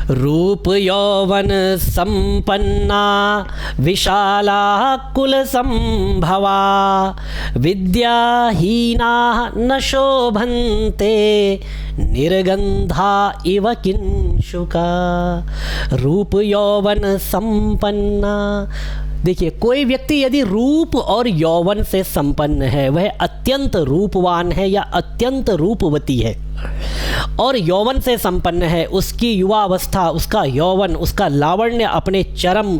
रूप यौवन संपन्ना विशाला कुल संभवा विद्याहीना न शोभन्ते निर्गंधा इव किंशुका। रूप यौवन संपन्ना, देखिए कोई व्यक्ति यदि रूप और यौवन से संपन्न है, वह अत्यंत रूपवान है या अत्यंत रूपवती है और यौवन से संपन्न है, उसकी युवावस्था, उसका यौवन, उसका लावण्य अपने चरम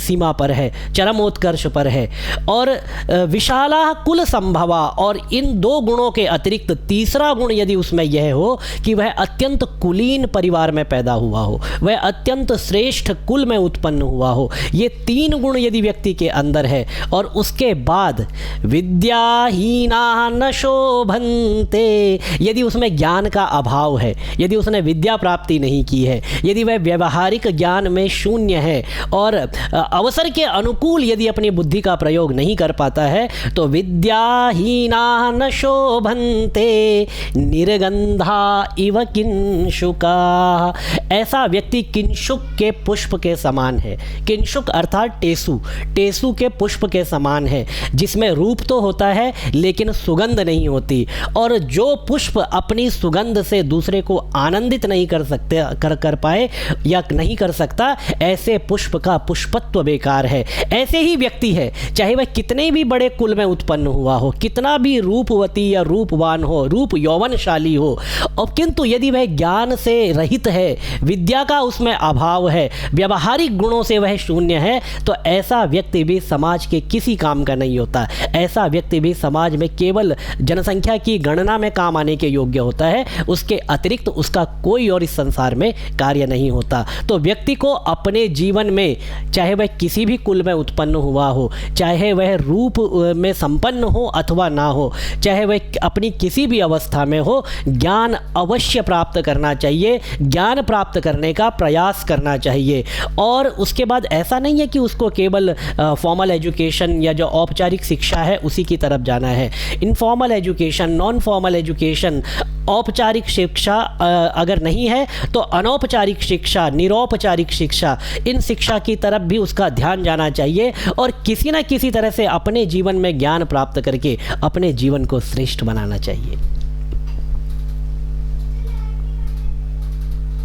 सीमा पर है, चरमोत्कर्ष पर है, और विशाला कुल संभवा, और इन दो गुणों के अतिरिक्त तीसरा गुण यदि उसमें यह हो कि वह अत्यंत कुलीन परिवार में पैदा हुआ हो, वह अत्यंत श्रेष्ठ कुल में उत्पन्न हुआ हो, ये तीन गुण यदि व्यक्ति के अंदर है, और उसके बाद विद्याहीना न शोभन्ते, यदि उसमें ज्ञान का अभाव है, यदि उसने विद्या प्राप्ति नहीं की है, यदि वह व्यवहारिक ज्ञान में शून्य है और अवसर के अनुकूल यदि अपनी बुद्धि का प्रयोग नहीं कर पाता है, तो विद्याहीना न शोभन्ते निर्गंधा इव किंशुका। ऐसा व्यक्ति किंशुक के पुष्प के समान है। किंशुक अर्थात टेसु, टेसु के पुष्प के समान है, जिसमें रूप तो होता है लेकिन सुगंध नहीं होती, और जो पुष्प अपनी सुगंध से दूसरे को आनंदित नहीं कर पाए या नहीं कर सकता, ऐसे पुष्प का पुष्पत्व बेकार है। ऐसे ही व्यक्ति है, चाहे वह कितने भी बड़े कुल में उत्पन्न हुआ हो, कितना भी रूपवती या रूपवान हो, रूप यौवनशाली हो, और किंतु यदि वह ज्ञान से रहित है, विद्या का उसमें अभाव है, व्यवहारिक गुणों से वह शून्य है, तो ऐसा व्यक्ति भी समाज के किसी काम का नहीं होता। ऐसा व्यक्ति भी समाज में केवल जनसंख्या की गणना में काम आने के योग्य होता है, उसके अतिरिक्त उसका कोई और इस संसार में कार्य नहीं होता। तो व्यक्ति को अपने जीवन में, चाहे वह किसी भी कुल में उत्पन्न हुआ हो, चाहे वह रूप में संपन्न हो अथवा ना हो, चाहे वह अपनी किसी भी अवस्था में हो, ज्ञान अवश्य प्राप्त करना चाहिए, ज्ञान प्राप्त करने का प्रयास करना चाहिए। और उसके बाद ऐसा नहीं है कि उसको केवल फॉर्मल एजुकेशन या जो औपचारिक शिक्षा है उसी की तरफ जाना है। Informal education, non formal education, औपचारिक शिक्षा अगर नहीं है तो अनौपचारिक शिक्षा, निरौपचारिक शिक्षा, इन शिक्षा की तरफ भी उसका ध्यान जाना चाहिए, और किसी न किसी तरह से अपने जीवन में ज्ञान प्राप्त करके अपने जीवन को श्रेष्ठ बनाना चाहिए।